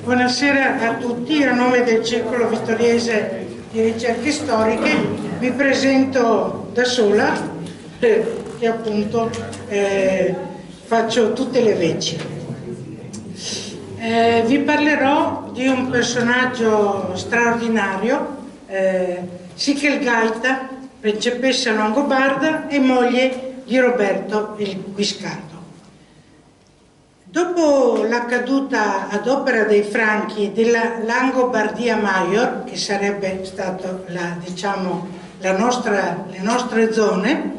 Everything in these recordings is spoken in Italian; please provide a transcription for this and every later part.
Buonasera a tutti, a nome del Circolo Vittoriese di Ricerche Storiche vi presento da sola, che appunto faccio tutte le veci. Vi parlerò di un personaggio straordinario, Sichel Gaita, principessa longobarda e moglie di Roberto il Guiscardo. Dopo la caduta ad opera dei Franchi della Langobardia Maior, che sarebbe stato le nostre zone,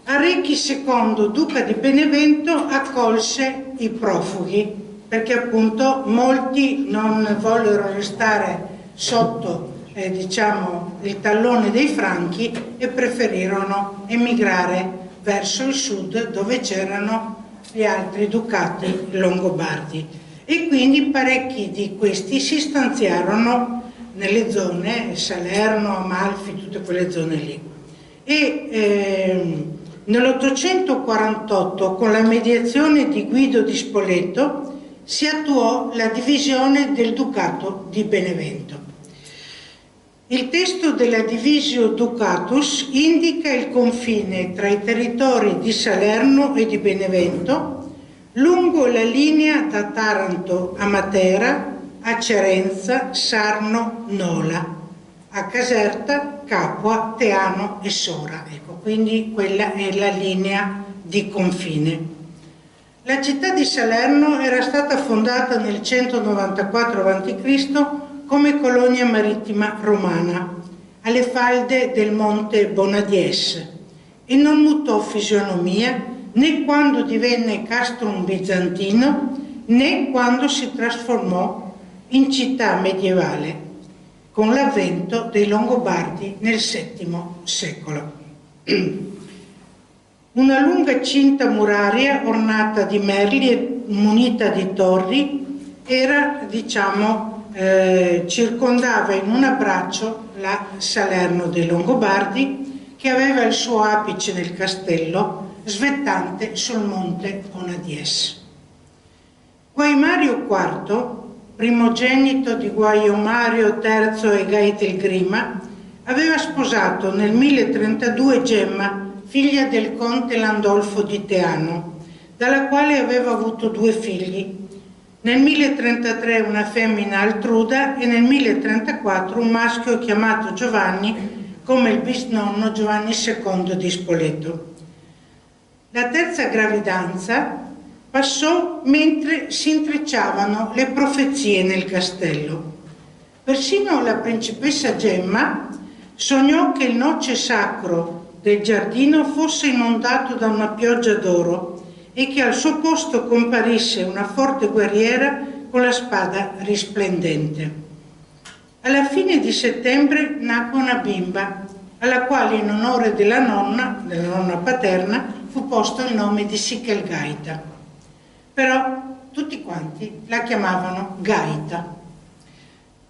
Arecchi II, duca di Benevento, accolse i profughi, perché appunto molti non vollero restare sotto il tallone dei Franchi e preferirono emigrare verso il sud, dove c'erano gli altri ducati longobardi, e quindi parecchi di questi si stanziarono nelle zone Salerno, Amalfi, tutte quelle zone lì. E nell'848, con la mediazione di Guido di Spoleto, si attuò la divisione del ducato di Benevento. Il testo della Divisio Ducatus indica il confine tra i territori di Salerno e di Benevento lungo la linea da Taranto a Matera, a Cerenza, Sarno, Nola, a Caserta, Capua, Teano e Sora. Ecco, quindi quella è la linea di confine. La città di Salerno era stata fondata nel 194 a.C. come colonia marittima romana, alle falde del monte Bonadies, e non mutò fisionomia né quando divenne castrum bizantino né quando si trasformò in città medievale, con l'avvento dei Longobardi nel VII secolo. Una lunga cinta muraria ornata di merli e munita di torri era, circondava in un abbraccio la Salerno dei Longobardi, che aveva il suo apice nel castello, svettante sul monte Bonadies. Guaimario IV, primogenito di Guaiomario III e Gaetelgrima, aveva sposato nel 1032 Gemma, figlia del conte Landolfo di Teano, dalla quale aveva avuto 2 figli. Nel 1033 una femmina Altruda e nel 1034 un maschio chiamato Giovanni, come il bisnonno Giovanni II di Spoleto. La terza gravidanza passò mentre si intrecciavano le profezie nel castello. Persino la principessa Gemma sognò che il noce sacro del giardino fosse inondato da una pioggia d'oro e che al suo posto comparisse una forte guerriera con la spada risplendente. Alla fine di settembre nacque una bimba, alla quale in onore della nonna paterna, fu posto il nome di Sichel Gaita. Però tutti quanti la chiamavano Gaita.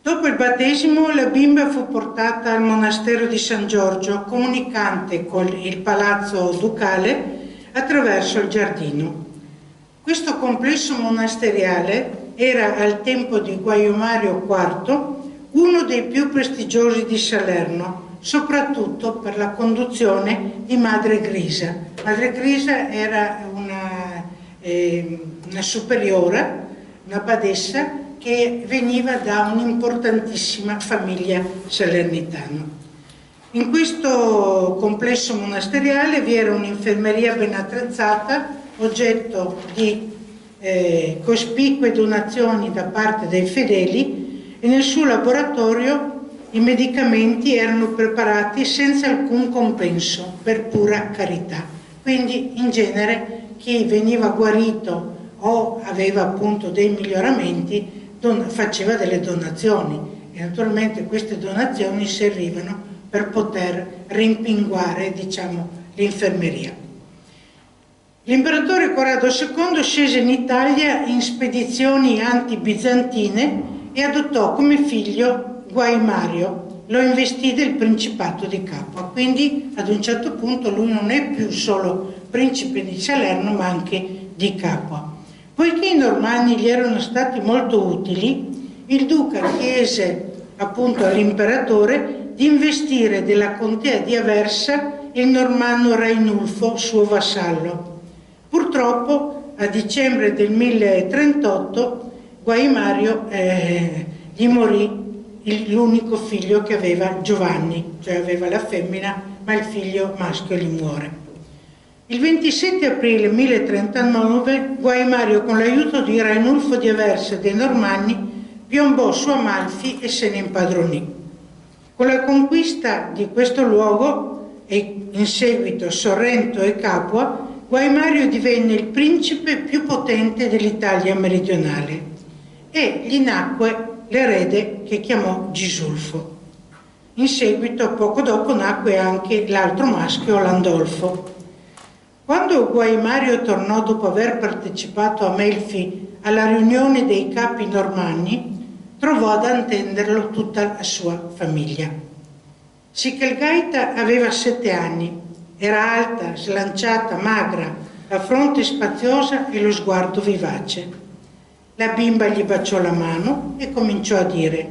Dopo il battesimo la bimba fu portata al monastero di San Giorgio, comunicante con il palazzo ducale attraverso il giardino. Questo complesso monasteriale era al tempo di Guaiomario IV uno dei più prestigiosi di Salerno, soprattutto per la conduzione di Madre Grisa. Madre Grisa era una superiora, una badessa, che veniva da un'importantissima famiglia salernitana. In questo complesso monasteriale vi era un'infermeria ben attrezzata, oggetto di cospicue donazioni da parte dei fedeli, e nel suo laboratorio i medicamenti erano preparati senza alcun compenso, per pura carità. Quindi in genere chi veniva guarito o aveva appunto dei miglioramenti faceva delle donazioni, e naturalmente queste donazioni servivano per poter rimpinguare, l'infermeria. L'imperatore Corrado II scese in Italia in spedizioni anti-bizantine e adottò come figlio Guaimario, lo investì del principato di Capua. Quindi ad un certo punto lui non è più solo principe di Salerno, ma anche di Capua. Poiché i normanni gli erano stati molto utili, il duca chiese appunto all'imperatore di investire della contea di Aversa il normanno Rainulfo, suo vassallo. Purtroppo a dicembre del 1038 Guaimario gli morì l'unico figlio che aveva, Giovanni, cioè aveva la femmina, ma il figlio maschio gli muore. Il 27 aprile 1039 Guaimario, con l'aiuto di Rainulfo di Aversa e dei Normanni, piombò su Amalfi e se ne impadronì. Con la conquista di questo luogo e in seguito Sorrento e Capua, Guaimario divenne il principe più potente dell'Italia meridionale e gli nacque l'erede che chiamò Gisulfo. In seguito, poco dopo, nacque anche l'altro maschio, Landolfo. Quando Guaimario tornò dopo aver partecipato a Melfi alla riunione dei capi normanni, trovò ad attenderlo tutta la sua famiglia. Sichelgaita aveva 7 anni, era alta, slanciata, magra, la fronte spaziosa e lo sguardo vivace. La bimba gli baciò la mano e cominciò a dire: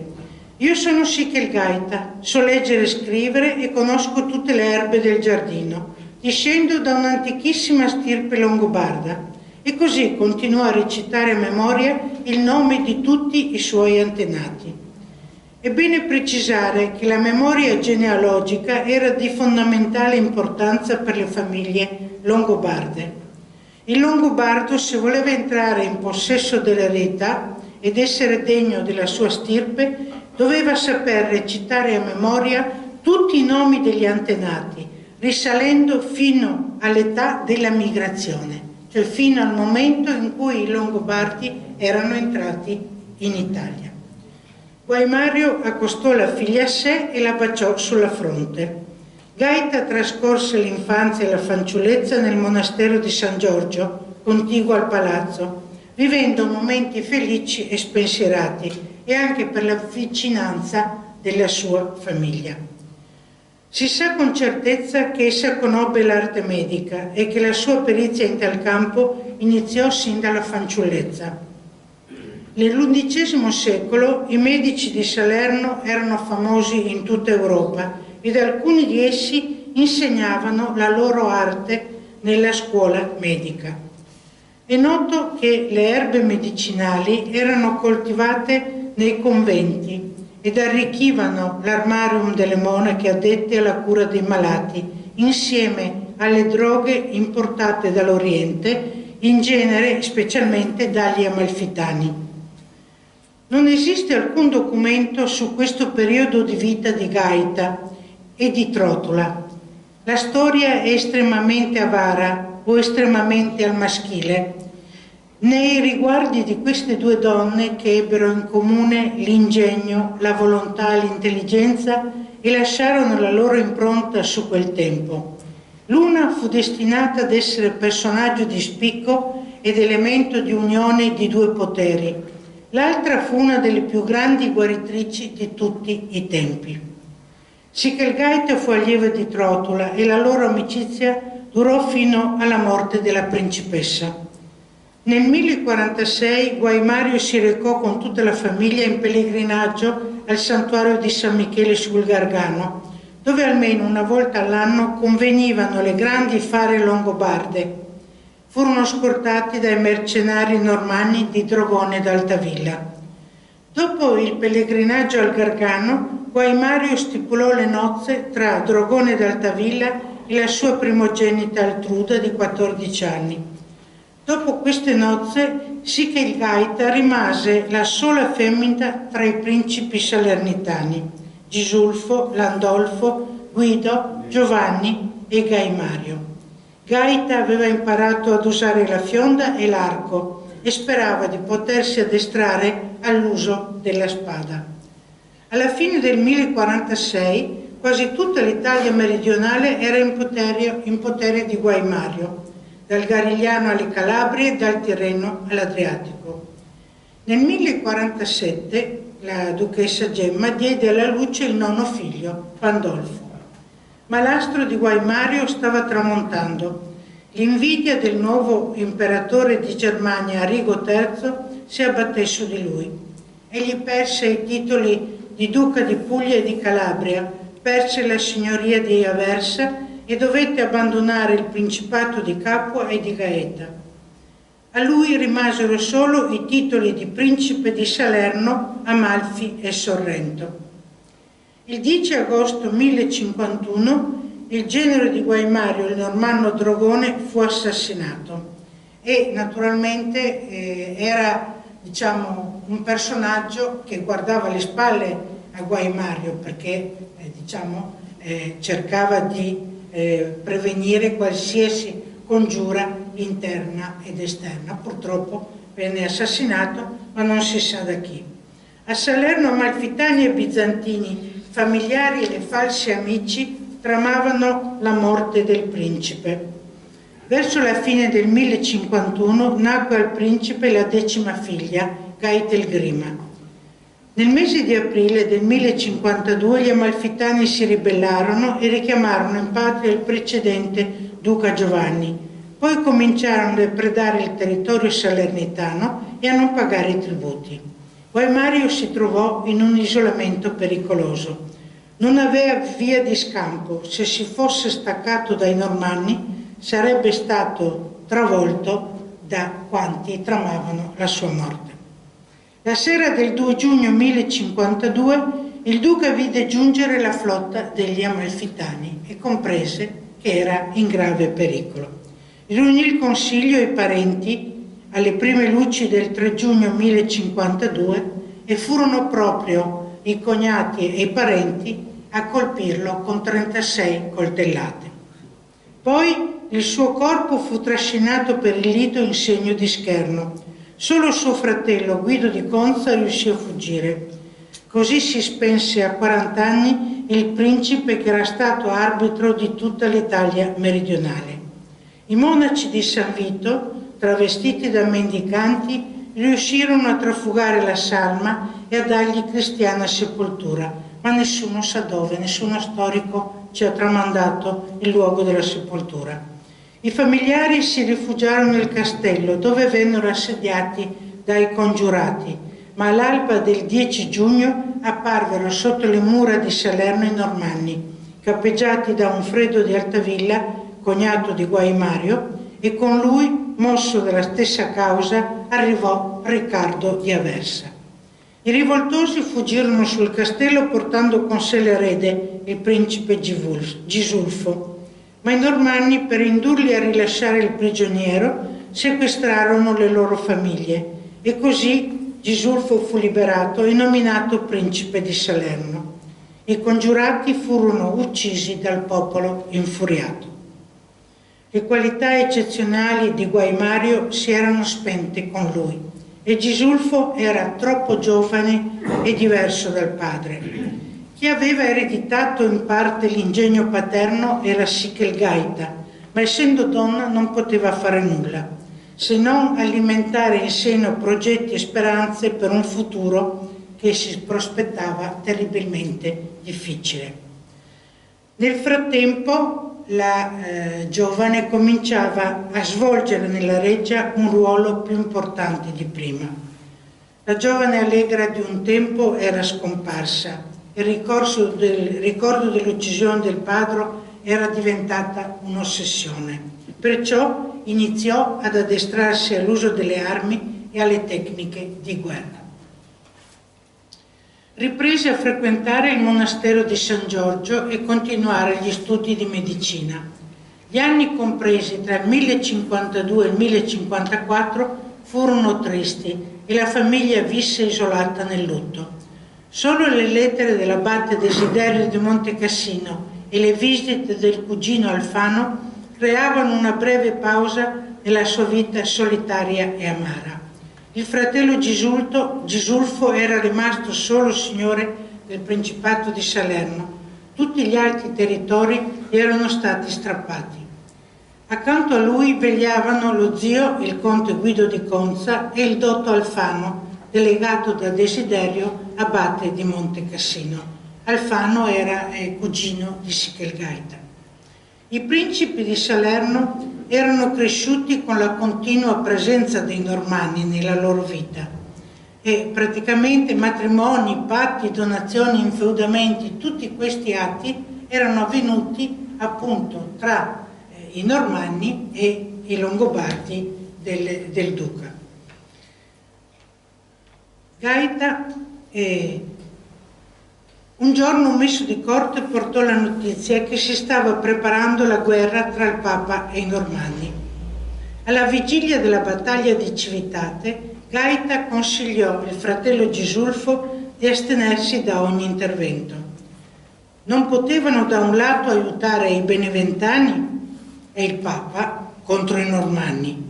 «Io sono Sichelgaita, so leggere e scrivere e conosco tutte le erbe del giardino. Discendo da un'antichissima stirpe longobarda». E così continuò a recitare a memoria il nome di tutti i suoi antenati. È bene precisare che la memoria genealogica era di fondamentale importanza per le famiglie longobarde. Il longobardo, se voleva entrare in possesso dell'eredità ed essere degno della sua stirpe, doveva saper recitare a memoria tutti i nomi degli antenati, risalendo fino all'età della migrazione, cioè fino al momento in cui i Longobardi erano entrati in Italia. Guaimario accostò la figlia a sé e la baciò sulla fronte. Gaita trascorse l'infanzia e la fanciullezza nel monastero di San Giorgio, contiguo al palazzo, vivendo momenti felici e spensierati e anche per la vicinanza della sua famiglia. Si sa con certezza che essa conobbe l'arte medica e che la sua perizia in tal campo iniziò sin dalla fanciullezza. Nell'undicesimo secolo i medici di Salerno erano famosi in tutta Europa ed alcuni di essi insegnavano la loro arte nella scuola medica. È noto che le erbe medicinali erano coltivate nei conventi ed arricchivano l'armarium delle monache addette alla cura dei malati, insieme alle droghe importate dall'Oriente, in genere specialmente dagli amalfitani. Non esiste alcun documento su questo periodo di vita di Gaita e di Trotula. La storia è estremamente avara o estremamente al maschile, nei riguardi di queste due donne che ebbero in comune l'ingegno, la volontà, l'intelligenza e lasciarono la loro impronta su quel tempo. L'una fu destinata ad essere personaggio di spicco ed elemento di unione di due poteri. L'altra fu una delle più grandi guaritrici di tutti i tempi. Sichelgaita fu allieva di Trotula e la loro amicizia durò fino alla morte della principessa. Nel 1046 Guaimario si recò con tutta la famiglia in pellegrinaggio al santuario di San Michele sul Gargano, dove almeno una volta all'anno convenivano le grandi fare longobarde. Furono scortati dai mercenari normanni di Drogone d'Altavilla. Dopo il pellegrinaggio al Gargano, Guaimario stipulò le nozze tra Drogone d'Altavilla e la sua primogenita Altruda di 14 anni. Dopo queste nozze, Sichelgaita rimase la sola femmina tra i principi salernitani, Gisulfo, Landolfo, Guido, Giovanni e Guaimario. Gaita aveva imparato ad usare la fionda e l'arco e sperava di potersi addestrare all'uso della spada. Alla fine del 1046 quasi tutta l'Italia meridionale era in potere di Guaimario, dal Garigliano alle Calabrie, dal Tirreno all'Adriatico. Nel 1047 la duchessa Gemma diede alla luce il nono figlio, Pandolfo. Ma l'astro di Guaimario stava tramontando L'invidia del nuovo imperatore di Germania, Arrigo III, si abbatté su di lui. Egli perse i titoli di duca di Puglia e di Calabria, perse la signoria di Aversa e dovette abbandonare il principato di Capua e di Gaeta. A lui rimasero solo i titoli di principe di Salerno, Amalfi e Sorrento. Il 10 agosto 1051 il genero di Guaimario, il normanno Drogone, fu assassinato e naturalmente era, diciamo, un personaggio che guardava le spalle a Guaimario perché cercava di prevenire qualsiasi congiura interna ed esterna. Purtroppo venne assassinato, ma non si sa da chi. A Salerno amalfitani e bizantini, familiari e falsi amici, tramavano la morte del principe. Verso la fine del 1051 nacque al principe la 10ª figlia, Gaitelgrima. Nel mese di aprile del 1052 gli amalfitani si ribellarono e richiamarono in patria il precedente duca Giovanni. Poi cominciarono a depredare il territorio salernitano e a non pagare i tributi. Guaimario si trovò in un isolamento pericoloso. Non aveva via di scampo. Se si fosse staccato dai normanni sarebbe stato travolto da quanti tramavano la sua morte. La sera del 2 giugno 1052 il duca vide giungere la flotta degli amalfitani e comprese che era in grave pericolo. Riunì il consiglio e i parenti alle prime luci del 3 giugno 1052 e furono proprio i cognati e i parenti a colpirlo con 36 coltellate. Poi il suo corpo fu trascinato per il lido in segno di scherno. Solo suo fratello Guido di Conza riuscì a fuggire. Così si spense a 40 anni il principe che era stato arbitro di tutta l'Italia meridionale. I monaci di San Vito, travestiti da mendicanti, riuscirono a trafugare la salma e a dargli cristiana sepoltura, ma nessuno sa dove, nessuno storico ci ha tramandato il luogo della sepoltura. I familiari si rifugiarono nel castello, dove vennero assediati dai congiurati, ma all'alba del 10 giugno apparvero sotto le mura di Salerno i normanni, capeggiati da Unfredo di Altavilla, cognato di Guaimario, e con lui, mosso dalla stessa causa, arrivò Riccardo di Aversa. I rivoltosi fuggirono sul castello portando con sé l'erede, il principe Gisulfo, ma i normanni, per indurli a rilasciare il prigioniero, sequestrarono le loro famiglie e così Gisulfo fu liberato e nominato principe di Salerno. I congiurati furono uccisi dal popolo infuriato. Le qualità eccezionali di Guaimario si erano spente con lui e Gisulfo era troppo giovane e diverso dal padre. Chi aveva ereditato in parte l'ingegno paterno era Sichelgaita, ma essendo donna non poteva fare nulla, se non alimentare in seno progetti e speranze per un futuro che si prospettava terribilmente difficile. Nel frattempo la giovane cominciava a svolgere nella reggia un ruolo più importante di prima. La giovane allegra di un tempo era scomparsa. Il ricordo dell'uccisione del padre era diventata un'ossessione. Perciò iniziò ad addestrarsi all'uso delle armi e alle tecniche di guerra. Riprese a frequentare il monastero di San Giorgio e continuare gli studi di medicina. Gli anni compresi tra il 1052 e il 1054 furono tristi e la famiglia visse isolata nel lutto. Solo le lettere dell'abate Desiderio di Montecassino e le visite del cugino Alfano creavano una breve pausa nella sua vita solitaria e amara. Il fratello Gisulfo era rimasto solo signore del Principato di Salerno. Tutti gli altri territori gli erano stati strappati. Accanto a lui vegliavano lo zio, il conte Guido di Conza, e il dotto Alfano, delegato da Desiderio, abate di Montecassino. Alfano era cugino di Sichelgaita. I principi di Salerno erano cresciuti con la continua presenza dei normanni nella loro vita e praticamente matrimoni, patti, donazioni, infeudamenti, tutti questi atti erano avvenuti appunto tra i normanni e i longobardi del duca. Gaeta un giorno un messo di corte portò la notizia che si stava preparando la guerra tra il Papa e i Normanni. Alla vigilia della battaglia di Civitate, Gaeta consigliò il fratello Gisulfo di astenersi da ogni intervento. Non potevano da un lato aiutare i beneventani e il Papa contro i Normanni,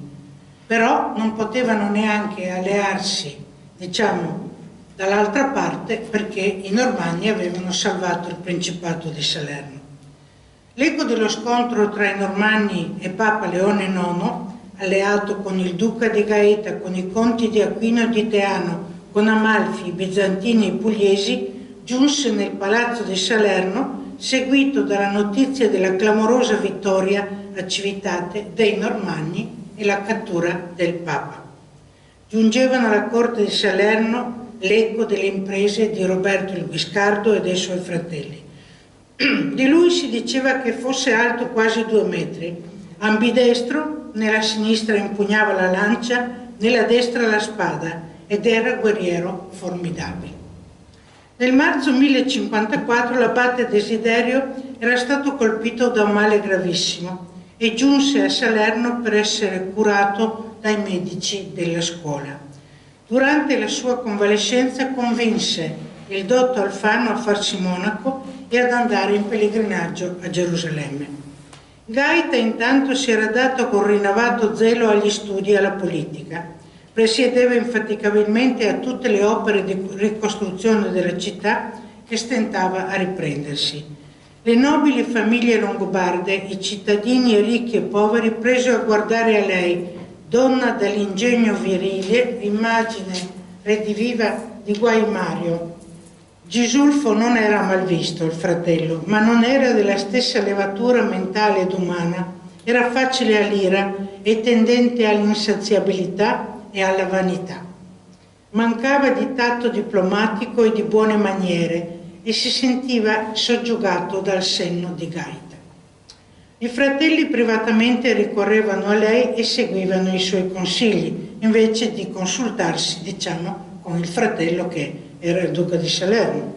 però non potevano neanche allearsi, diciamo, dall'altra parte, perché i Normanni avevano salvato il Principato di Salerno. L'eco dello scontro tra i Normanni e Papa Leone IX, alleato con il Duca di Gaeta, con i conti di Aquino e di Teano, con Amalfi, i Bizantini e i Pugliesi, giunse nel palazzo di Salerno, seguito dalla notizia della clamorosa vittoria a Civitate dei Normanni e la cattura del Papa. Giungevano alla corte di Salerno l'eco delle imprese di Roberto il Guiscardo e dei suoi fratelli. Di lui si diceva che fosse alto quasi 2 metri, ambidestro, nella sinistra impugnava la lancia, nella destra la spada ed era guerriero formidabile. Nel marzo 1054 l'abate Desiderio era stato colpito da un male gravissimo e giunse a Salerno per essere curato dai medici della scuola. Durante la sua convalescenza convinse il dotto Alfano a farsi monaco e ad andare in pellegrinaggio a Gerusalemme. Gaeta intanto si era dato con rinnovato zelo agli studi e alla politica. Presiedeva infaticabilmente a tutte le opere di ricostruzione della città che stentava a riprendersi. Le nobili famiglie longobarde, i cittadini ricchi e poveri presero a guardare a lei, donna dall'ingegno virile, immagine rediviva di Guaimario. Gisulfo non era malvisto, il fratello, ma non era della stessa levatura mentale ed umana. Era facile all'ira e tendente all'insaziabilità e alla vanità. Mancava di tatto diplomatico e di buone maniere e si sentiva soggiogato dal senno di Gaeta. I fratelli privatamente ricorrevano a lei e seguivano i suoi consigli, invece di consultarsi, diciamo, con il fratello che era il duca di Salerno.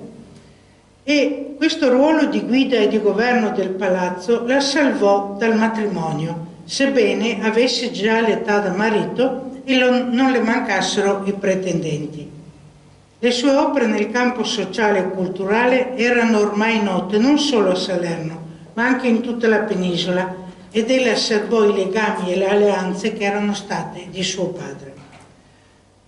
E questo ruolo di guida e di governo del palazzo la salvò dal matrimonio, sebbene avesse già l'età da marito e non le mancassero i pretendenti. Le sue opere nel campo sociale e culturale erano ormai note non solo a Salerno, ma anche in tutta la penisola, ed ella asserbò i legami e le alleanze che erano state di suo padre.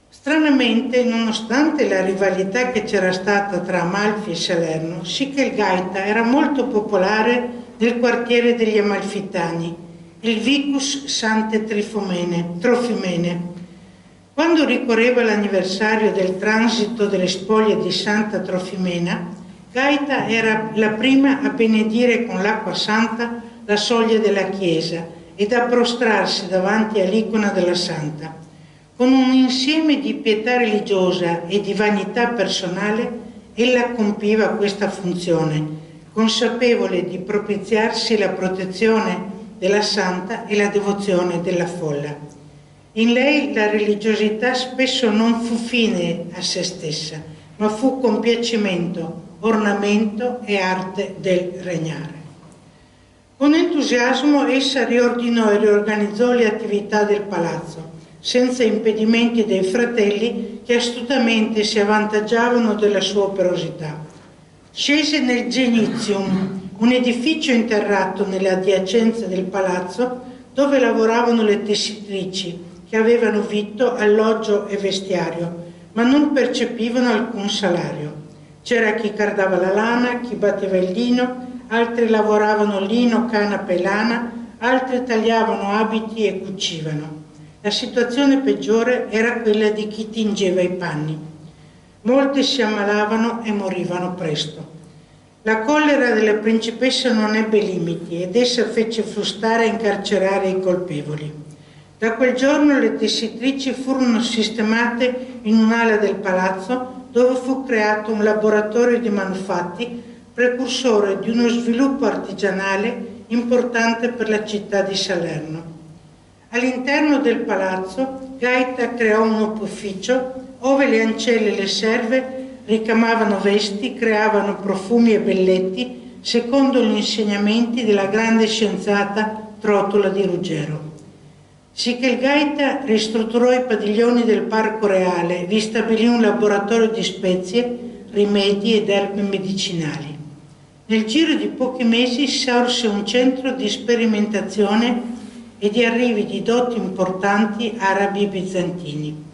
Stranamente, nonostante la rivalità che c'era stata tra Amalfi e Salerno, sì che il Gaeta era molto popolare nel quartiere degli Amalfitani, il Vicus Sante Trofimene. Quando ricorreva l'anniversario del transito delle spoglie di Santa Trofimena, Gaeta era la prima a benedire con l'acqua santa la soglia della chiesa ed a prostrarsi davanti all'icona della santa. Con un insieme di pietà religiosa e di vanità personale, ella compiva questa funzione, consapevole di propiziarsi la protezione della santa e la devozione della folla. In lei la religiosità spesso non fu fine a se stessa, ma fu compiacimento, ornamento e arte del regnare. Con entusiasmo essa riordinò e riorganizzò le attività del palazzo, senza impedimenti dei fratelli che astutamente si avvantaggiavano della sua operosità. Scese nel Genizium, un edificio interrato nelle adiacenze del palazzo dove lavoravano le tessitrici che avevano vitto, alloggio e vestiario, ma non percepivano alcun salario. C'era chi cardava la lana, chi batteva il lino, altri lavoravano lino, canapa e lana, altri tagliavano abiti e cucivano. La situazione peggiore era quella di chi tingeva i panni. Molti si ammalavano e morivano presto. La collera della principessa non ebbe limiti ed essa fece frustare e incarcerare i colpevoli. Da quel giorno le tessitrici furono sistemate in un'ala del palazzo dove fu creato un laboratorio di manufatti precursore di uno sviluppo artigianale importante per la città di Salerno. All'interno del palazzo Gaeta creò un opificio ove le ancelle e le serve ricamavano vesti, creavano profumi e belletti secondo gli insegnamenti della grande scienziata Trotula di Ruggero. Sicché Gaeta ristrutturò i padiglioni del Parco Reale, vi stabilì un laboratorio di spezie, rimedi ed erbe medicinali. Nel giro di pochi mesi sorse un centro di sperimentazione e di arrivi di doti importanti arabi e bizantini.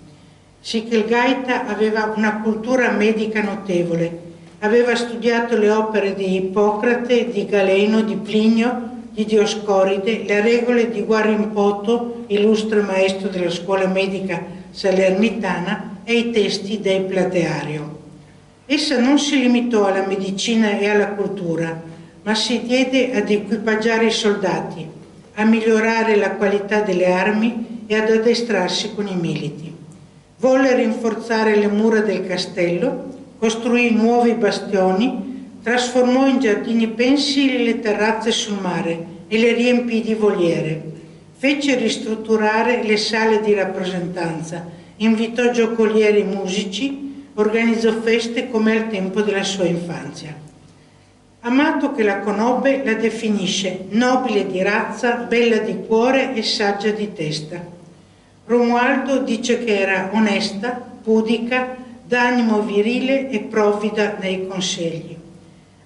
Sicché Gaeta aveva una cultura medica notevole, aveva studiato le opere di Ippocrate, di Galeno, di Plinio, di Dioscoride, le regole di Guarimpoto, illustre maestro della scuola medica salernitana, e i testi dei Plateario. Essa non si limitò alla medicina e alla cultura, ma si diede ad equipaggiare i soldati, a migliorare la qualità delle armi e ad addestrarsi con i militi. Volle rinforzare le mura del castello, costruì nuovi bastioni, trasformò in giardini pensili le terrazze sul mare e le riempì di voliere. Fece ristrutturare le sale di rappresentanza, invitò giocolieri e musici, organizzò feste come al tempo della sua infanzia. Amato che la conobbe la definisce nobile di razza, bella di cuore e saggia di testa. Romualdo dice che era onesta, pudica, d'animo virile e provvida nei consigli.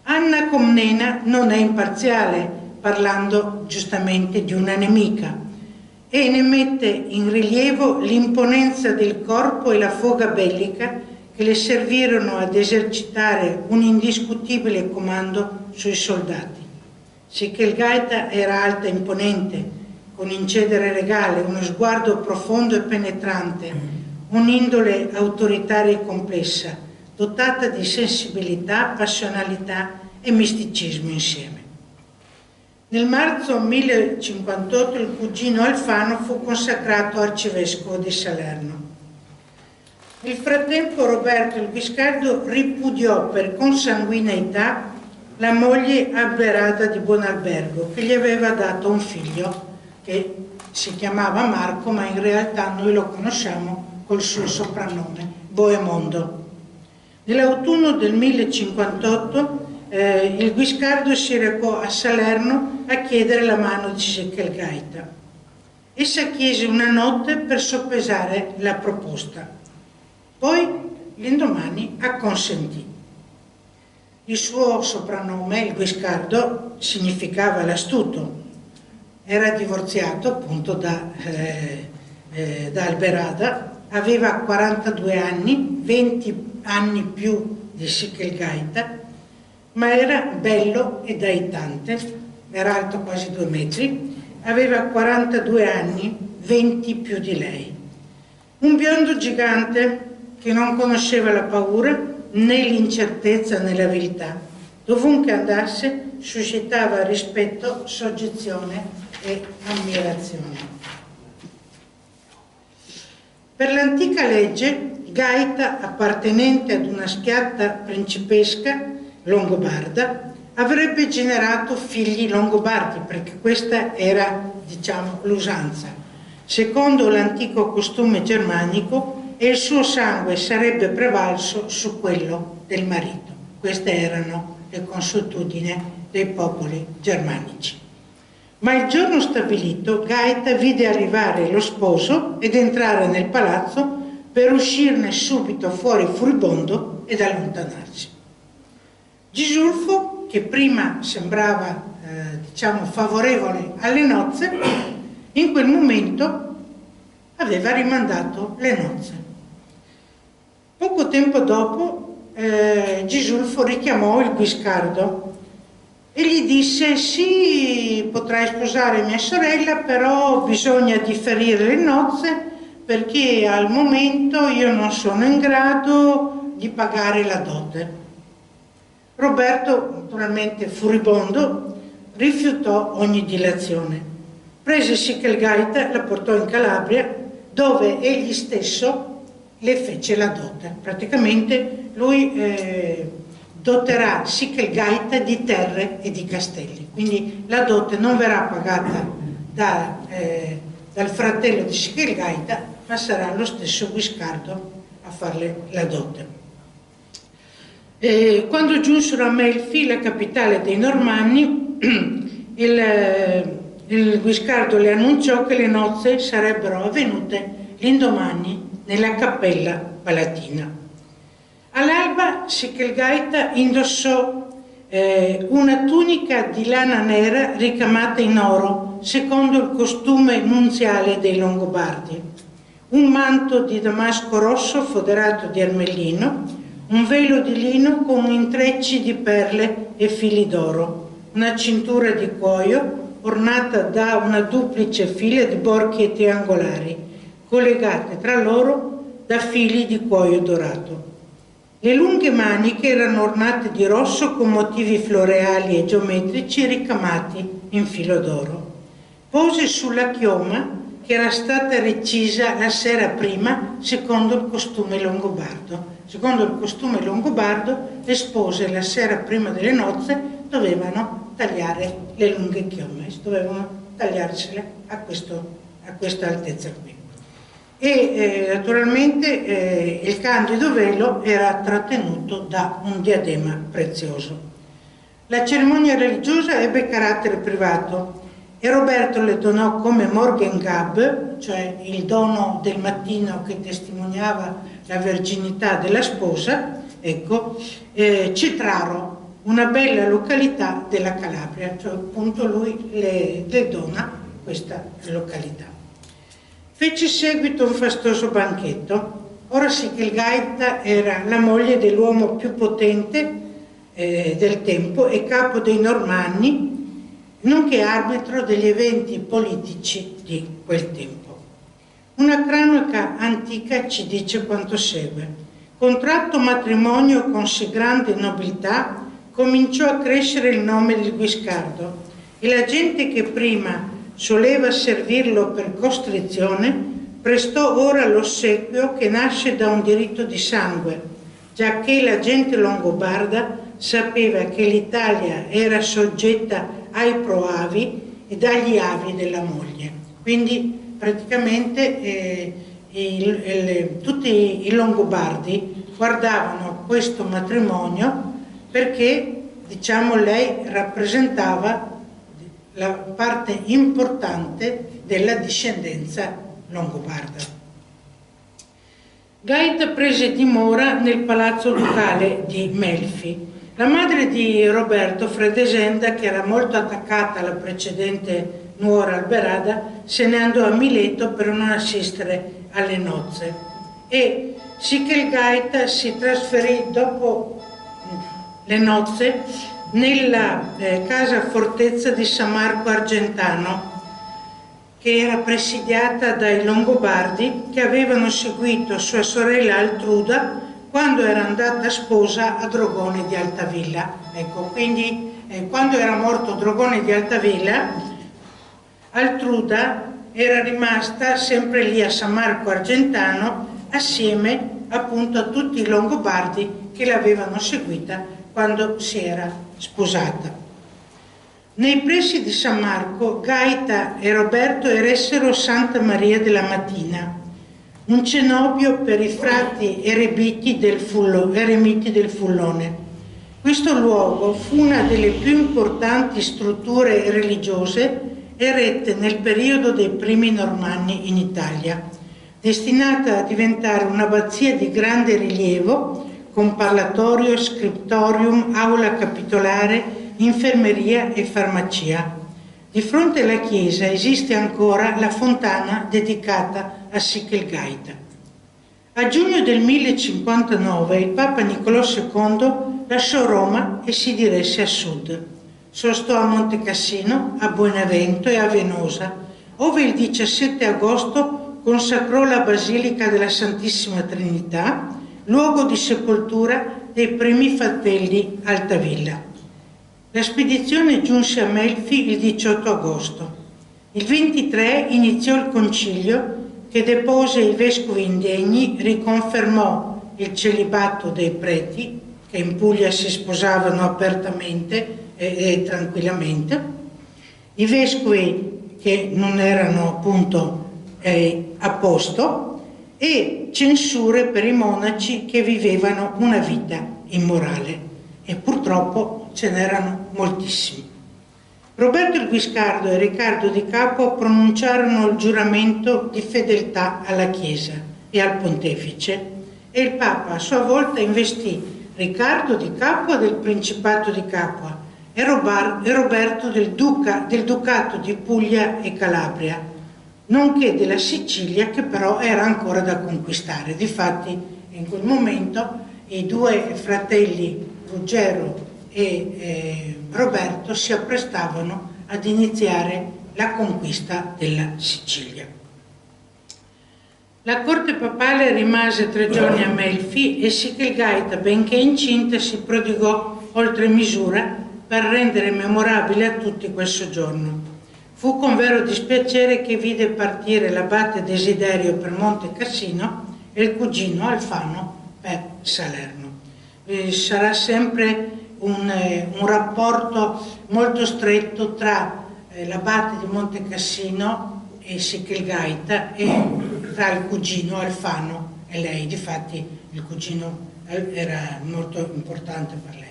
Anna Comnena non è imparziale, parlando giustamente di una nemica, e ne mette in rilievo l'imponenza del corpo e la foga bellica che le servirono ad esercitare un indiscutibile comando sui soldati. Sicché Gaeta era alta e imponente, con incedere regale, uno sguardo profondo e penetrante, un'indole autoritaria e complessa, dotata di sensibilità, passionalità e misticismo insieme. Nel marzo 1058 il cugino Alfano fu consacrato arcivescovo di Salerno. Nel frattempo Roberto il Guiscardo ripudiò per consanguineità la moglie Alberada di Buonalbergo, che gli aveva dato un figlio che si chiamava Marco, ma in realtà noi lo conosciamo col suo soprannome, Boemondo. Nell'autunno del 1058 il Guiscardo si recò a Salerno a chiedere la mano di Sicché Gaeta. Essa chiese una notte per soppesare la proposta. Poi l'indomani acconsentì. Il suo soprannome, il Guiscardo, significava l'astuto. Era divorziato appunto da Alberada, aveva 42 anni, 20 anni più di Sicché Gaeta, ma era bello ed aitante, era alto quasi 2 metri, aveva 42 anni, 20 più di lei. Un biondo gigante che non conosceva la paura né l'incertezza né la viltà. Dovunque andasse suscitava rispetto, soggezione e ammirazione. Per l'antica legge, Gaeta, appartenente ad una schiatta principesca longobarda, avrebbe generato figli longobardi, perché questa era, diciamo, l'usanza, secondo l'antico costume germanico, e il suo sangue sarebbe prevalso su quello del marito. Queste erano le consuetudini dei popoli germanici. Ma il giorno stabilito Gaeta vide arrivare lo sposo ed entrare nel palazzo per uscirne subito fuori furibondo ed allontanarsi. Gisulfo, che prima sembrava diciamo favorevole alle nozze, in quel momento aveva rimandato le nozze. Poco tempo dopo Gisulfo richiamò il Guiscardo e gli disse: sì, potrai sposare mia sorella, però bisogna differire le nozze perché al momento io non sono in grado di pagare la dote. Roberto, naturalmente furibondo, rifiutò ogni dilazione. Prese Sichelgaita, la portò in Calabria, dove egli stesso le fece la dote. Praticamente lui doterà Sichelgaita di terre e di castelli. Quindi la dote non verrà pagata dal fratello di Sichelgaita, ma sarà lo stesso Guiscardo a farle la dote. Quando giunsero a Melfi, la capitale dei Normanni, il Guiscardo le annunciò che le nozze sarebbero avvenute l'indomani nella cappella palatina. All'alba Sichelgaita indossò una tunica di lana nera ricamata in oro, secondo il costume nunziale dei Longobardi, un manto di damasco rosso foderato di ermellino, un velo di lino con intrecci di perle e fili d'oro, una cintura di cuoio ornata da una duplice fila di borchie triangolari, collegate tra loro da fili di cuoio dorato. Le lunghe maniche erano ornate di rosso con motivi floreali e geometrici ricamati in filo d'oro. Pose sulla chioma che era stata recisa la sera prima secondo il costume longobardo. Secondo il costume longobardo, le spose la sera prima delle nozze dovevano tagliare le lunghe chiome, dovevano tagliarsele a questa altezza qui. E naturalmente il candido velo era trattenuto da un diadema prezioso. La cerimonia religiosa ebbe carattere privato e Roberto le donò come Morgengab, cioè il dono del mattino che testimoniava la verginità della sposa, ecco, Cetraro, una bella località della Calabria, cioè appunto lui le dona questa località. Fece seguito un fastoso banchetto. Ora Sichelgaita era la moglie dell'uomo più potente del tempo e capo dei Normanni, nonché arbitro degli eventi politici di quel tempo. Una cronaca antica ci dice quanto segue. Contratto matrimonio con sì grande nobiltà, cominciò a crescere il nome del Guiscardo e la gente che prima soleva servirlo per costrizione prestò ora l'ossequio che nasce da un diritto di sangue, giacché la gente longobarda sapeva che l'Italia era soggetta ai proavi e dagli avi della moglie. Quindi praticamente tutti i longobardi guardavano questo matrimonio perché, diciamo, lei rappresentava la parte importante della discendenza longobarda. Gaita prese dimora nel palazzo ducale di Melfi. La madre di Roberto, Fredesenda, che era molto attaccata alla precedente nuora Alberada, se ne andò a Mileto per non assistere alle nozze e Sichelgaita si trasferì dopo le nozze nella casa fortezza di San Marco Argentano, che era presidiata dai Longobardi che avevano seguito sua sorella Altruda quando era andata sposa a Drogone di Altavilla. Ecco, quindi quando era morto Drogone di Altavilla, Altruda era rimasta sempre lì a San Marco Argentano assieme appunto a tutti i Longobardi che l'avevano seguita quando si era sposata. Nei pressi di San Marco, Gaita e Roberto eressero Santa Maria della Mattina, un cenobio per i frati eremiti del Fullone. Questo luogo fu una delle più importanti strutture religiose erette nel periodo dei primi Normanni in Italia, destinata a diventare un'abbazia di grande rilievo con parlatorio, scriptorium, aula capitolare, infermeria e farmacia. Di fronte alla chiesa esiste ancora la fontana dedicata a Sichelgaita. A giugno del 1059 il Papa Niccolò II lasciò Roma e si diresse a sud. Sostò a Monte Cassino, a Buenavento e a Venosa, ove il 17 agosto consacrò la Basilica della Santissima Trinità, luogo di sepoltura dei primi fratelli Altavilla. La spedizione giunse a Melfi il 18 agosto. Il 23 iniziò il concilio che depose i vescovi indegni, riconfermò il celibato dei preti, che in Puglia si sposavano apertamente e tranquillamente, i vescovi che non erano appunto a posto, e censure per i monaci che vivevano una vita immorale, e purtroppo ce n'erano moltissimi. Roberto il Guiscardo e Riccardo di Capua pronunciarono il giuramento di fedeltà alla Chiesa e al Pontefice, e il Papa a sua volta investì Riccardo di Capua del Principato di Capua e Roberto del Ducato di Puglia e Calabria, nonché della Sicilia, che però era ancora da conquistare. Difatti in quel momento i due fratelli Ruggero e Roberto si apprestavano ad iniziare la conquista della Sicilia. La corte papale rimase 3 giorni a Melfi e Sichelgaita, benché incinta, si prodigò oltre misura per rendere memorabile a tutti quel soggiorno. Fu con vero dispiacere che vide partire l'abate Desiderio per Monte Cassino e il cugino Alfano per Salerno. Sarà sempre un rapporto molto stretto tra l'abate di Monte Cassino e Sichelgaita e tra il cugino Alfano e lei. Difatti il cugino era molto importante per lei.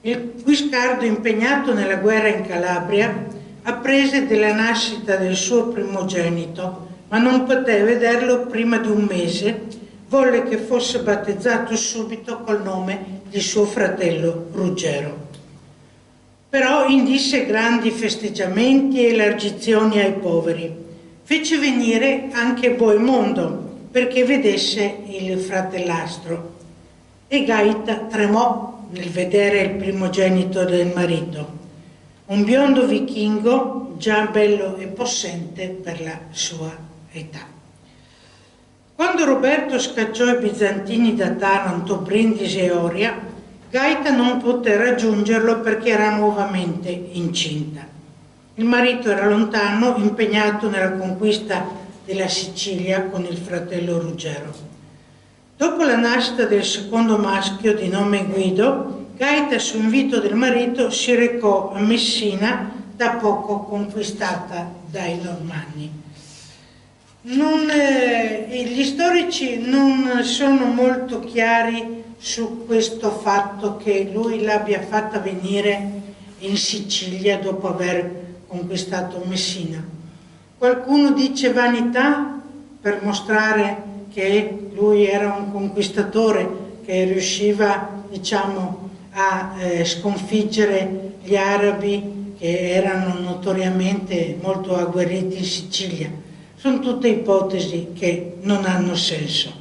Il Guiscardo, impegnato nella guerra in Calabria, apprese della nascita del suo primogenito, ma non poté vederlo prima di un mese. Volle che fosse battezzato subito col nome di suo fratello Ruggero. Però indisse grandi festeggiamenti e elargizioni ai poveri. Fece venire anche Boemondo perché vedesse il fratellastro, e Gaita tremò nel vedere il primogenito del marito, un biondo vichingo già bello e possente per la sua età. Quando Roberto scacciò i bizantini da Taranto, Brindisi e Oria, Gaita non poté raggiungerlo perché era nuovamente incinta. Il marito era lontano, impegnato nella conquista della Sicilia con il fratello Ruggero. Dopo la nascita del secondo maschio, di nome Guido, Gaita, su invito del marito, si recò a Messina, da poco conquistata dai Normanni. Gli storici non sono molto chiari su questo fatto che lui l'abbia fatta venire in Sicilia dopo aver conquistato Messina. Qualcuno dice vanità, per mostrare che lui era un conquistatore che riusciva, diciamo, a sconfiggere gli arabi che erano notoriamente molto agguerriti in Sicilia. Sono tutte ipotesi che non hanno senso.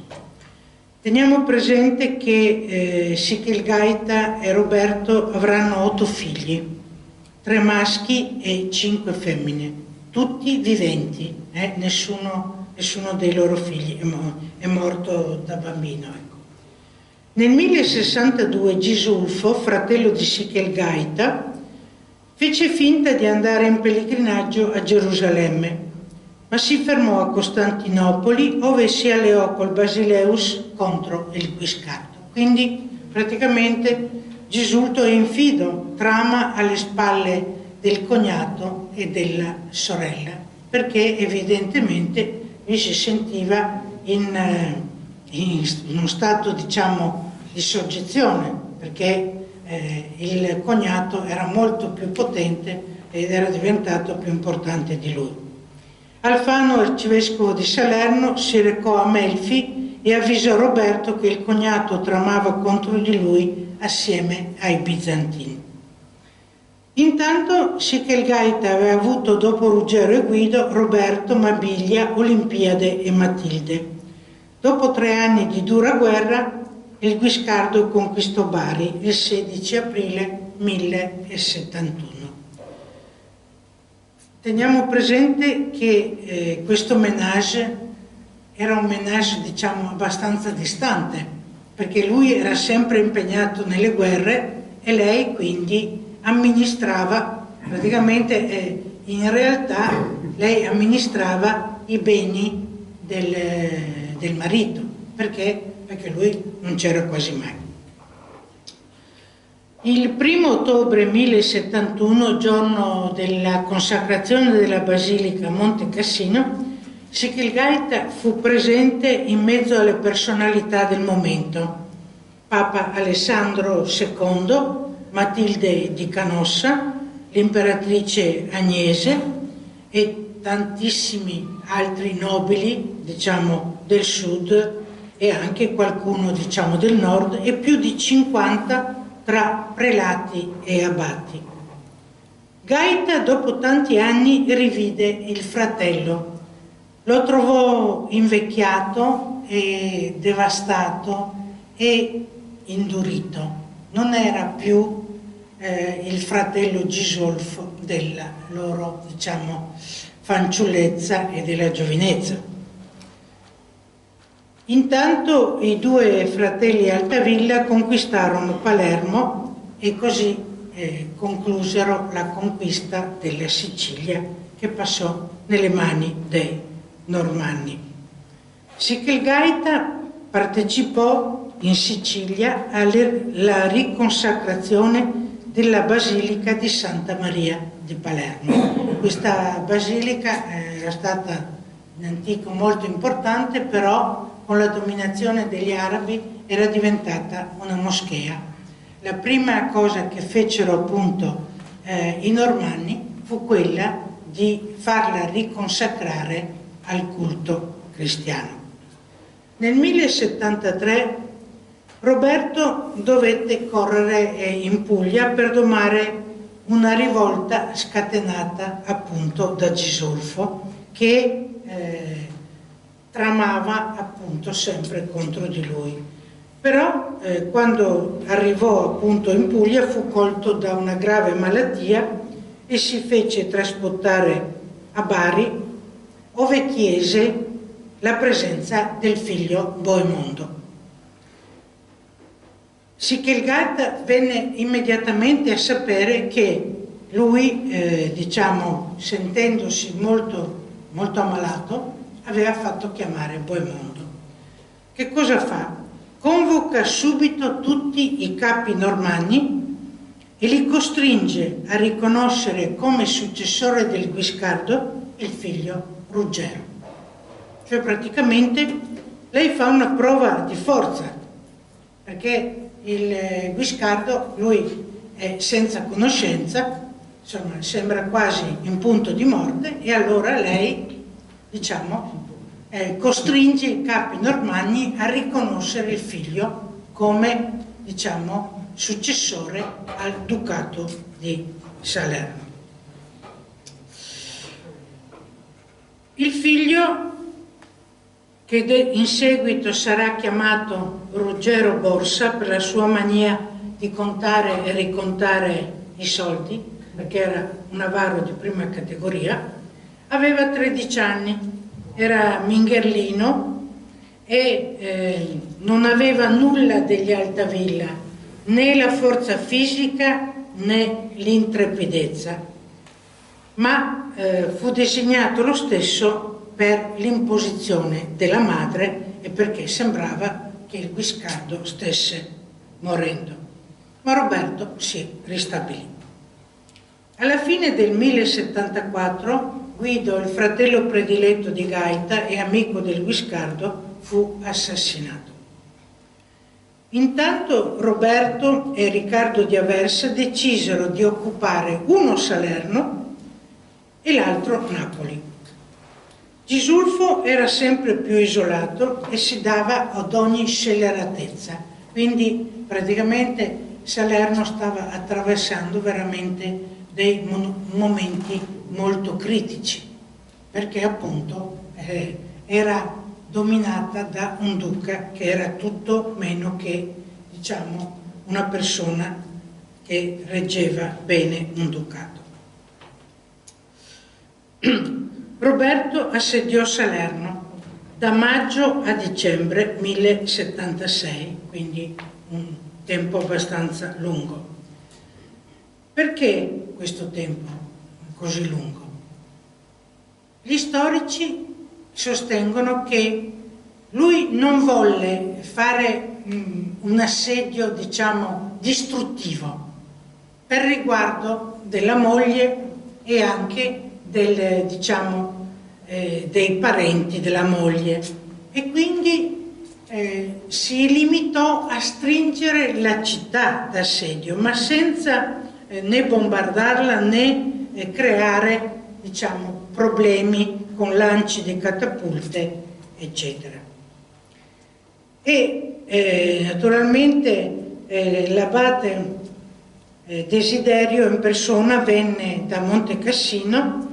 Teniamo presente che Sichelgaita e Roberto avranno 8 figli, 3 maschi e 5 femmine, tutti viventi, nessuno dei loro figli è morto da bambino. Ecco. Nel 1062 Gisulfo, fratello di Sichelgaita, fece finta di andare in pellegrinaggio a Gerusalemme, ma si fermò a Costantinopoli, ove si alleò col Basileus contro il Guiscardo. Quindi praticamente Gisulto è infido, trama alle spalle del cognato e della sorella, perché evidentemente lui si sentiva in uno stato, diciamo, di soggezione, perché il cognato era molto più potente ed era diventato più importante di lui. Alfano, arcivescovo di Salerno, si recò a Melfi e avvisò Roberto che il cognato tramava contro di lui assieme ai bizantini. Intanto Sichelgaita aveva avuto, dopo Ruggero e Guido, Roberto, Mabiglia, Olimpiade e Matilde. Dopo 3 anni di dura guerra, il Guiscardo conquistò Bari il 16 aprile 1071. Teniamo presente che questo ménage era un ménage, diciamo, abbastanza distante, perché lui era sempre impegnato nelle guerre e lei quindi amministrava, praticamente in realtà lei amministrava i beni del marito, perché lui non c'era quasi mai. Il 1° ottobre 1071, giorno della consacrazione della Basilica a Monte Cassino, Sikelgaita fu presente in mezzo alle personalità del momento: Papa Alessandro II, Matilde di Canossa, l'imperatrice Agnese e tantissimi altri nobili, diciamo, del sud e anche qualcuno, diciamo, del nord, e più di 50 tra prelati e abati. Gaita, dopo tanti anni, rivide il fratello. Lo trovò invecchiato e devastato e indurito. Non era più il fratello Gisulfo della loro, diciamo, fanciullezza e della giovinezza. Intanto i due fratelli Altavilla conquistarono Palermo e così conclusero la conquista della Sicilia, che passò nelle mani dei Normanni. Sikelgaita partecipò in Sicilia alla riconsacrazione della Basilica di Santa Maria di Palermo. Questa basilica era stata in antico molto importante, però con la dominazione degli arabi era diventata una moschea. La prima cosa che fecero appunto i Normanni fu quella di farla riconsacrare al culto cristiano. Nel 1073 Roberto dovette correre in Puglia per domare una rivolta scatenata appunto da Gisulfo, che tramava appunto sempre contro di lui. Però quando arrivò appunto in Puglia fu colto da una grave malattia e si fece trasportare a Bari, ove chiese la presenza del figlio Boemondo. Sikelgaita venne immediatamente a sapere che lui, diciamo, sentendosi molto, molto ammalato, aveva fatto chiamare Boemondo. Che cosa fa? Convoca subito tutti i capi normanni e li costringe a riconoscere come successore del Guiscardo il figlio Ruggero. Cioè praticamente lei fa una prova di forza, perché il Guiscardo, lui è senza conoscenza, insomma sembra quasi in punto di morte, e allora lei, diciamo, costringe i capi normanni a riconoscere il figlio come, diciamo, successore al ducato di Salerno. Il figlio, che in seguito sarà chiamato Ruggero Borsa per la sua mania di contare e ricontare i soldi, perché era un avaro di prima categoria, aveva 13 anni, era mingherlino e non aveva nulla degli Altavilla, né la forza fisica né l'intrepidezza, ma fu designato lo stesso per l'imposizione della madre e perché sembrava che il Guiscardo stesse morendo. Ma Roberto si ristabilì. Alla fine del 1074 Guido, il fratello prediletto di Gaita e amico del Guiscardo, fu assassinato. Intanto Roberto e Riccardo di Aversa decisero di occupare uno Salerno e l'altro Napoli. Gisulfo era sempre più isolato e si dava ad ogni scelleratezza, quindi praticamente Salerno stava attraversando veramente dei momenti molto critici, perché appunto era dominata da un duca che era tutto meno che, diciamo, una persona che reggeva bene un ducato. Roberto assediò Salerno da maggio a dicembre 1076, quindi un tempo abbastanza lungo. Perché questo tempo così lungo? Gli storici sostengono che lui non volle fare un assedio, diciamo, distruttivo per riguardo della moglie e anche dei parenti della moglie, e quindi si limitò a stringere la città d'assedio, ma senza né bombardarla né creare, diciamo, problemi con lanci di catapulte, eccetera. E naturalmente l'abate Desiderio in persona venne da Monte Cassino,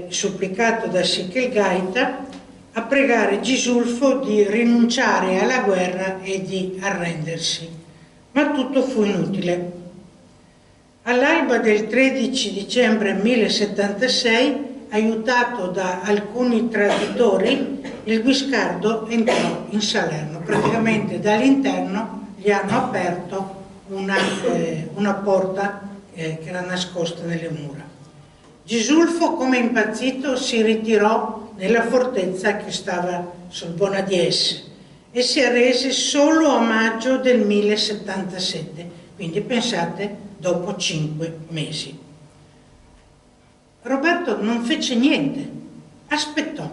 supplicato da Sichelgaita, a pregare Gisulfo di rinunciare alla guerra e di arrendersi, ma tutto fu inutile. All'alba del 13 dicembre 1076, aiutato da alcuni traditori, il Guiscardo entrò in Salerno. Praticamente dall'interno gli hanno aperto una porta che era nascosta nelle mura. Gisulfo, come impazzito, si ritirò nella fortezza che stava sul Bonadies e si arrese solo a maggio del 1077, quindi pensate, dopo 5 mesi. Roberto non fece niente, aspettò,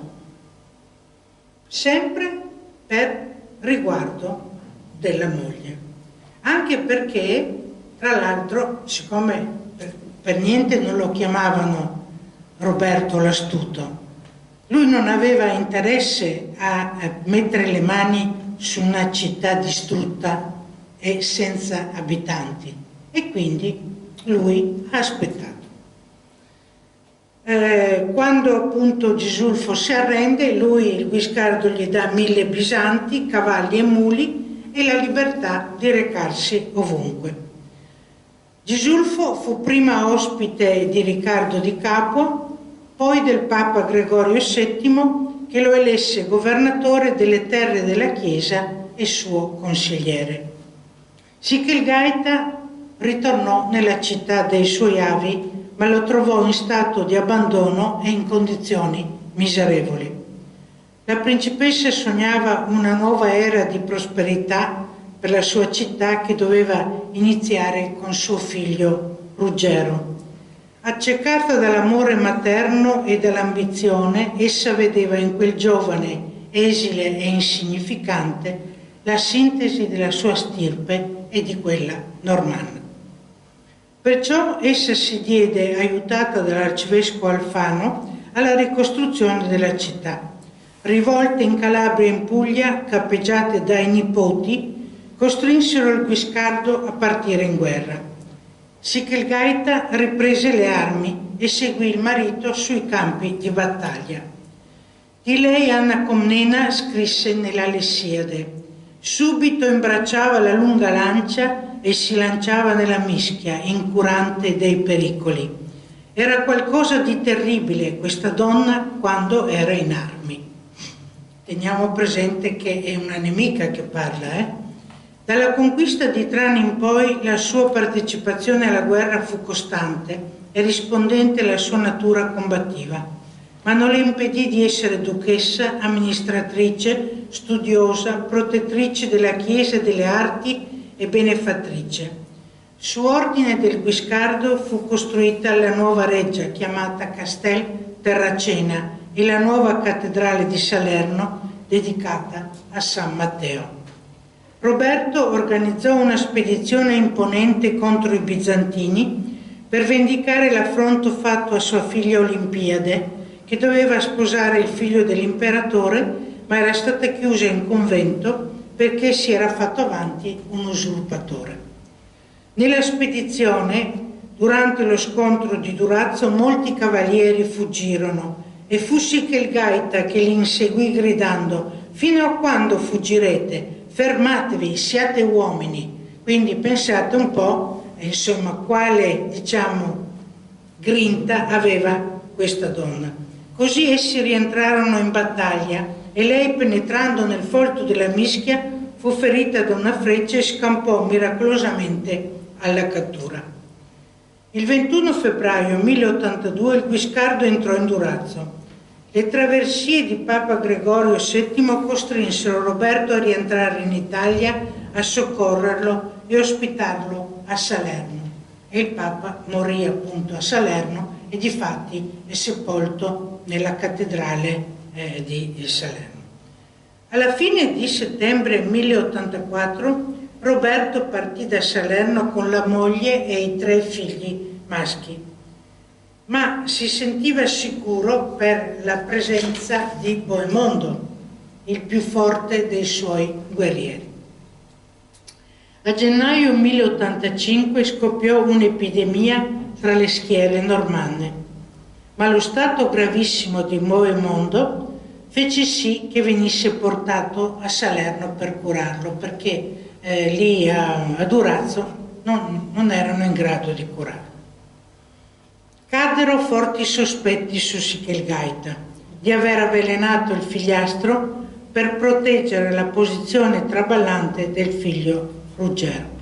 sempre per riguardo della moglie. Anche perché, tra l'altro, siccome per niente non lo chiamavano Roberto l'Astuto, lui non aveva interesse a mettere le mani su una città distrutta e senza abitanti, e quindi lui ha aspettato. Quando appunto Gisulfo si arrende, lui, il Guiscardo, gli dà 1000 bisanti, cavalli e muli e la libertà di recarsi ovunque. Gisulfo fu prima ospite di Riccardo di Capua, poi del Papa Gregorio VII, che lo elesse governatore delle terre della Chiesa e suo consigliere. Sichelgaita ritornò nella città dei suoi avi, ma lo trovò in stato di abbandono e in condizioni miserevoli. La principessa sognava una nuova era di prosperità per la sua città che doveva iniziare con suo figlio Ruggero. Accecata dall'amore materno e dall'ambizione, essa vedeva in quel giovane esile e insignificante la sintesi della sua stirpe e di quella normanna. Perciò essa si diede, aiutata dall'arcivescovo Alfano, alla ricostruzione della città. Rivolte in Calabria e in Puglia, cappeggiate dai nipoti, costrinsero il Guiscardo a partire in guerra. Sichelgaita riprese le armi e seguì il marito sui campi di battaglia. Di lei Anna Comnena scrisse nella Lessiade: subito imbracciava la lunga lancia e si lanciava nella mischia, incurante dei pericoli. Era qualcosa di terribile questa donna quando era in armi. Teniamo presente che è una nemica che parla, Dalla conquista di Trani in poi la sua partecipazione alla guerra fu costante e rispondente alla sua natura combattiva, ma non le impedì di essere duchessa, amministratrice, studiosa, protettrice della Chiesa e delle arti e benefattrice. Su ordine del Guiscardo fu costruita la nuova reggia chiamata Castel Terracena e la nuova cattedrale di Salerno dedicata a San Matteo. Roberto organizzò una spedizione imponente contro i bizantini per vendicare l'affronto fatto a sua figlia Olimpiade, che doveva sposare il figlio dell'imperatore, ma era stata chiusa in convento perché si era fatto avanti un usurpatore. Nella spedizione, durante lo scontro di Durazzo, molti cavalieri fuggirono e fu Sichelgaita che li inseguì gridando: «Fino a quando fuggirete? Fermatevi, siate uomini». Quindi pensate un po', insomma, quale, grinta aveva questa donna. Così essi rientrarono in battaglia e lei, penetrando nel folto della mischia, fu ferita da una freccia e scampò miracolosamente alla cattura. Il 21 febbraio 1082 il Guiscardo entrò in Durazzo. Le traversie di Papa Gregorio VII costrinsero Roberto a rientrare in Italia, a soccorrerlo e ospitarlo a Salerno. E il Papa morì appunto a Salerno e difatti è sepolto nella cattedrale di Salerno. Alla fine di settembre 1084 Roberto partì da Salerno con la moglie e i 3 figli maschi, ma si sentiva sicuro per la presenza di Boemondo, il più forte dei suoi guerrieri. A gennaio 1085 scoppiò un'epidemia tra le schiere normanne, ma lo stato gravissimo di Boemondo fece sì che venisse portato a Salerno per curarlo, perché lì a Durazzo non erano in grado di curarlo. Caddero forti sospetti su Sichelgaita di aver avvelenato il figliastro per proteggere la posizione traballante del figlio Ruggero.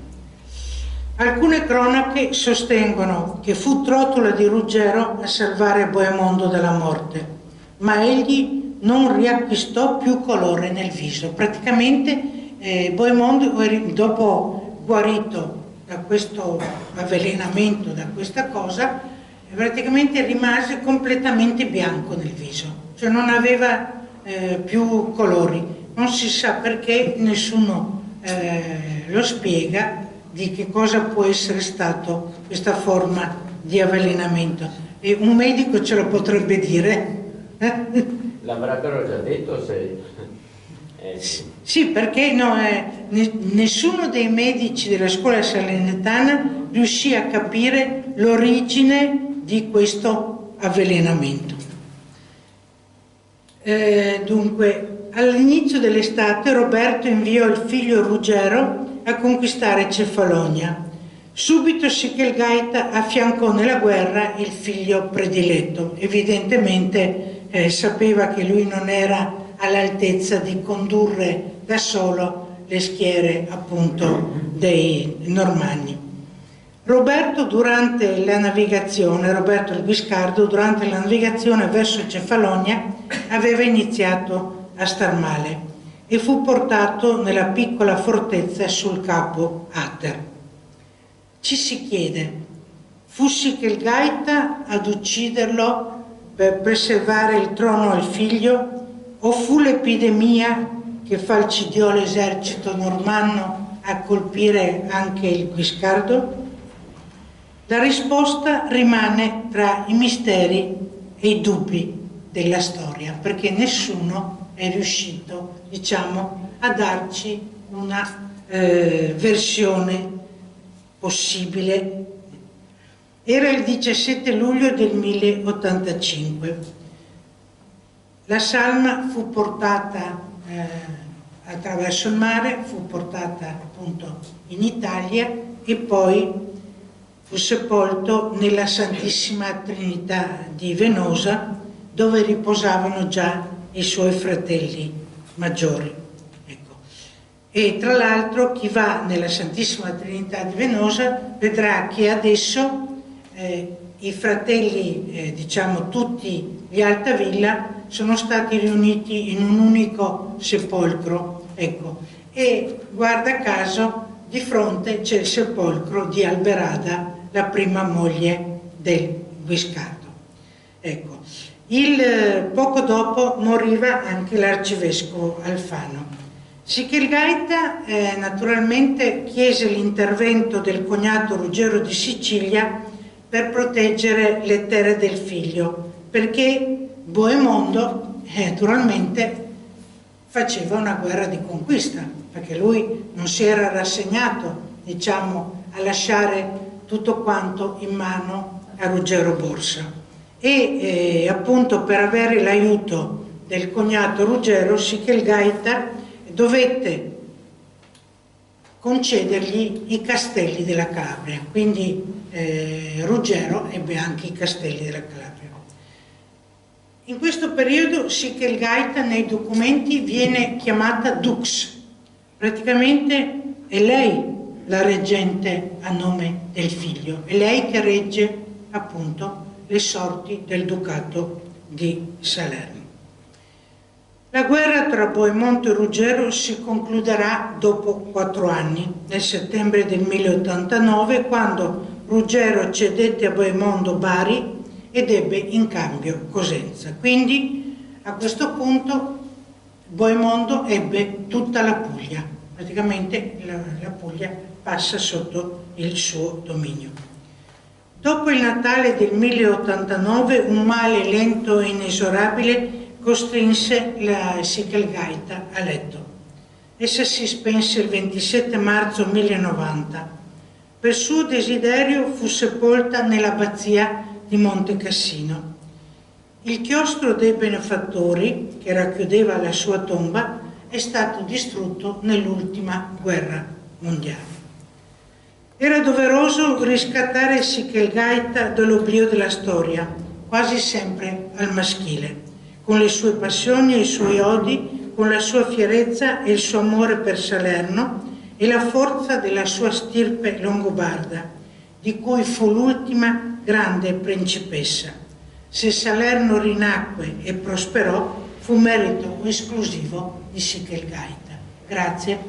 Alcune cronache sostengono che fu Trotula di Ruggero a salvare Boemondo dalla morte, ma egli non riacquistò più colore nel viso. Praticamente Boemondo, dopo guarito da questo avvelenamento, da questa cosa, praticamente rimase completamente bianco nel viso, cioè non aveva più colori. Non si sa perché, nessuno lo spiega di che cosa può essere stato questa forma di avvelenamento. E un medico ce lo potrebbe dire. L'avrebbero già detto se... Sì, perché nessuno dei medici della scuola salernitana riuscì a capire l'origine di questo avvelenamento. Dunque, all'inizio dell'estate Roberto inviò il figlio Ruggero a conquistare Cefalonia. Subito Sichelgaita affiancò nella guerra il figlio prediletto. Evidentemente sapeva che lui non era all'altezza di condurre da solo le schiere appunto dei Normanni. Roberto il Guiscardo, durante la navigazione verso Cefalonia aveva iniziato a star male e fu portato nella piccola fortezza sul capo Ater. Ci si chiede, fu Sichelgaita ad ucciderlo per preservare il trono al figlio, o fu l'epidemia che falcidiò l'esercito normanno a colpire anche il Guiscardo? La risposta rimane tra i misteri e i dubbi della storia, perché nessuno è riuscito, a darci una versione possibile. Era il 17 luglio del 1085. La salma fu portata attraverso il mare, fu portata appunto in Italia e poi fu sepolto nella Santissima Trinità di Venosa, dove riposavano già i suoi fratelli maggiori. Ecco. E tra l'altro chi va nella Santissima Trinità di Venosa vedrà che adesso i fratelli, tutti gli Altavilla, sono stati riuniti in un unico sepolcro, ecco. E guarda caso di fronte c'è il sepolcro di Alberada, la prima moglie del Guiscardo. Ecco. Poco dopo moriva anche l'arcivescovo Alfano. Sichelgaita naturalmente chiese l'intervento del cognato Ruggero di Sicilia per proteggere le terre del figlio, perché Boemondo naturalmente faceva una guerra di conquista, perché lui non si era rassegnato, a lasciare tutto quanto in mano a Ruggero Borsa. E appunto per avere l'aiuto del cognato Ruggero, Sichelgaita dovette concedergli i castelli della Calabria, quindi Ruggero ebbe anche i castelli della Calabria. In questo periodo Sichelgaita nei documenti viene chiamata Dux, praticamente è lei la reggente a nome del figlio, è lei che regge appunto le sorti del ducato di Salerno. La guerra tra Boemonto e Ruggero si concluderà dopo 4 anni, nel settembre del 1089, quando Ruggero cedette a Boemonto Bari ed ebbe in cambio Cosenza. Quindi a questo punto Boemonto ebbe tutta la Puglia, praticamente la Puglia passa sotto il suo dominio. Dopo il Natale del 1089 un male lento e inesorabile costrinse la Sichelgaita a letto. Essa si spense il 27 marzo 1090. Per suo desiderio fu sepolta nell'abbazia di Monte Cassino. Il chiostro dei benefattori, che racchiudeva la sua tomba, è stato distrutto nell'ultima guerra mondiale. Era doveroso riscattare Sichelgaita dall'oblio della storia, quasi sempre al maschile, con le sue passioni e i suoi odi, con la sua fierezza e il suo amore per Salerno e la forza della sua stirpe longobarda, di cui fu l'ultima grande principessa. Se Salerno rinacque e prosperò, fu merito esclusivo di Sichelgaita. Grazie.